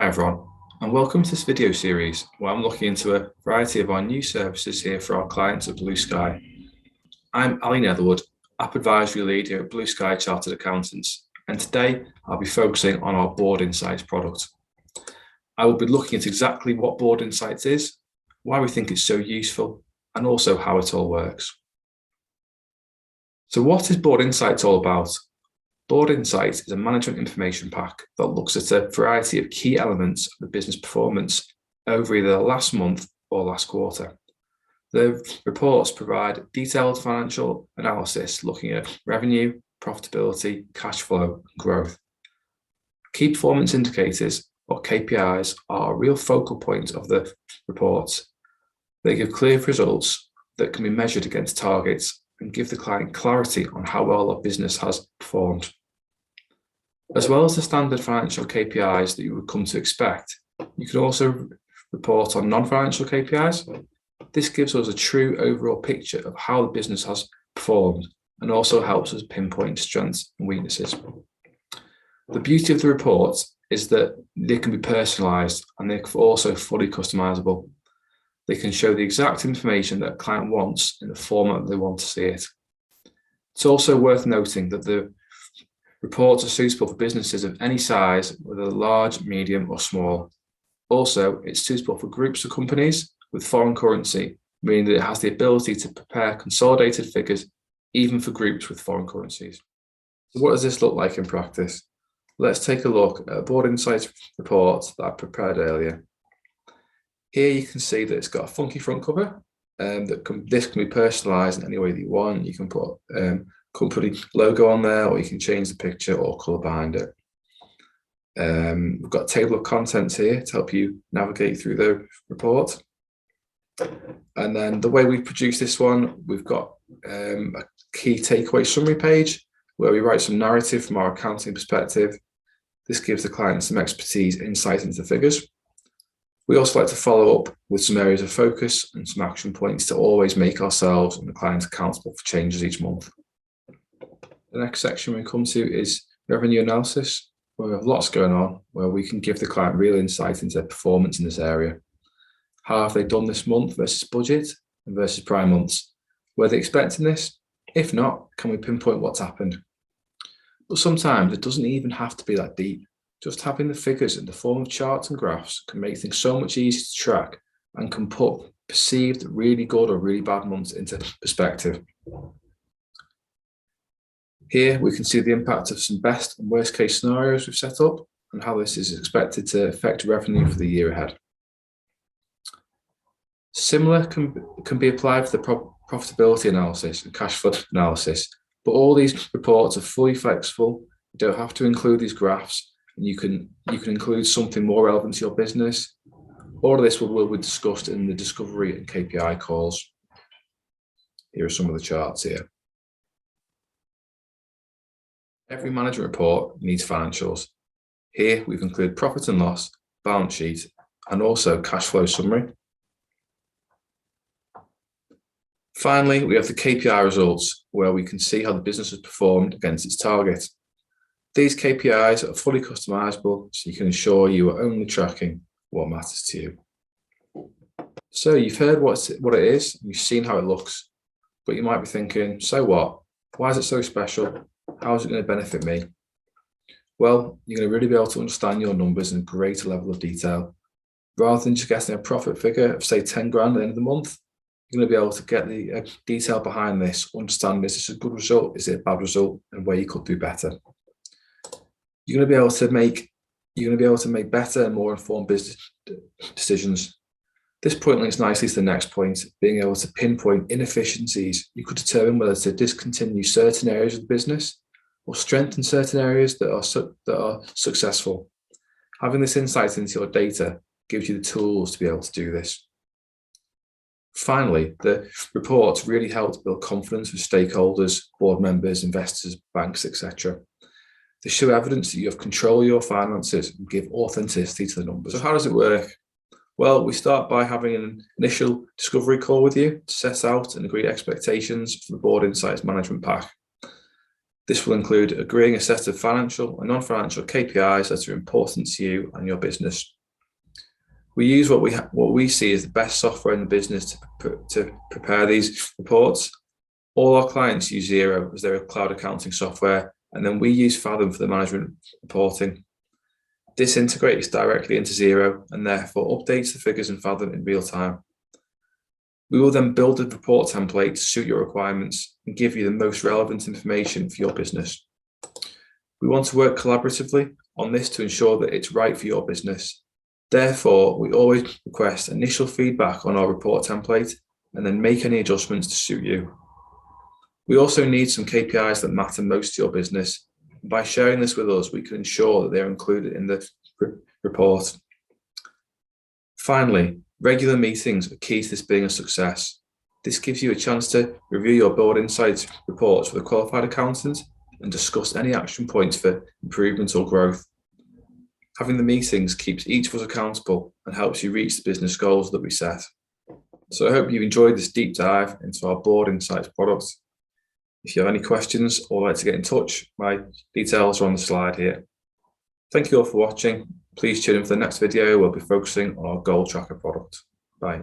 everyone, and welcome to this video series where I'm looking into a variety of our new services here for our clients at Blu Sky. I'm Ali Netherwood, App Advisory Lead here at Blu Sky Chartered Accountants, and today I'll be focusing on our Board Insights product. I will be looking at exactly what Board Insights is, why we think it's so useful, and also how it all works. So what is Board Insights all about? Board Insights is a management information pack that looks at a variety of key elements of the business performance over either the last month or last quarter. The reports provide detailed financial analysis looking at revenue, profitability, cash flow, and growth. Key performance indicators, or KPIs, are a real focal point of the reports. They give clear results that can be measured against targets and give the client clarity on how well our business has performed. As well as the standard financial KPIs that you would come to expect, you can also report on non-financial KPIs. This gives us a true overall picture of how the business has performed and also helps us pinpoint strengths and weaknesses. The beauty of the reports is that they can be personalized and they're also fully customizable. They can show the exact information that a client wants in the format they want to see it. It's also worth noting that the reports are suitable for businesses of any size, whether large, medium, or small. Also, it's suitable for groups of companies with foreign currency, meaning that it has the ability to prepare consolidated figures even for groups with foreign currencies. So what does this look like in practice? Let's take a look at a Board Insights report that I prepared earlier. Here you can see that it's got a funky front cover, this can be personalized in any way that you want. You can put company logo on there, or you can change the picture or color behind it. We've got a table of contents here to help you navigate through the report. And then the way we produce this one, we've got a key takeaway summary page where we write some narrative from our accounting perspective. This gives the client some expertise, insight into the figures. We also like to follow up with some areas of focus and some action points to always make ourselves and the clients accountable for changes each month. The next section we come to is revenue analysis, where we have lots going on, where we can give the client real insight into their performance in this area. How have they done this month versus budget and versus prior months? Were they expecting this? If not, can we pinpoint what's happened? But sometimes it doesn't even have to be that deep. Just having the figures in the form of charts and graphs can make things so much easier to track and can put perceived really good or really bad months into perspective. Here we can see the impact of some best and worst case scenarios we've set up and how this is expected to affect revenue for the year ahead. Similar can be applied for the profitability analysis and cash flow analysis, but all these reports are fully flexible. You don't have to include these graphs, and you can include something more relevant to your business. All of this will be discussed in the discovery and KPI calls. Here are some of the charts here. Every management report needs financials. Here we've included profit and loss, balance sheet, and also cash flow summary. Finally, we have the KPI results, where we can see how the business has performed against its target. These KPIs are fully customizable, so you can ensure you are only tracking what matters to you. So you've heard what it is, and you've seen how it looks, but you might be thinking, so what? Why is it so special? How is it going to benefit me? Well, you're going to really be able to understand your numbers in a greater level of detail. Rather than just getting a profit figure of, say, 10 grand at the end of the month, you're going to be able to get the detail behind this, understand, is this a good result, is it a bad result, and where you could do better. You're going to be able to make better and more informed business decisions. This point links nicely to the next point, being able to pinpoint inefficiencies. You could determine whether to discontinue certain areas of the business or strengthen certain areas that are successful. Having this insight into your data gives you the tools to be able to do this. Finally, the reports really help to build confidence with stakeholders, board members, investors, banks, etc. They show evidence that you have control of your finances and give authenticity to the numbers. So how does it work? Well, we start by having an initial discovery call with you to set out and agree expectations for the Board Insights Management Pack. This will include agreeing a set of financial and non-financial KPIs that are important to you and your business. We use what we see as the best software in the business to prepare these reports. All our clients use Xero as their cloud accounting software, and then we use Fathom for the management reporting. This integrates directly into Xero and therefore updates the figures in Fathom in real time. We will then build a report template to suit your requirements and give you the most relevant information for your business. We want to work collaboratively on this to ensure that it's right for your business. Therefore, we always request initial feedback on our report template and then make any adjustments to suit you. We also need some KPIs that matter most to your business. By sharing this with us, we can ensure that they're included in the report. Finally, regular meetings are key to this being a success. This gives you a chance to review your board insights reports with a qualified accountant and discuss any action points for improvement or growth. Having the meetings keeps each of us accountable and helps you reach the business goals that we set. So I hope you've enjoyed this deep dive into our board insights product. If you have any questions or like to get in touch, my details are on the slide here. Thank you all for watching. Please tune in for the next video. We'll be focusing on our goal tracker product. Bye.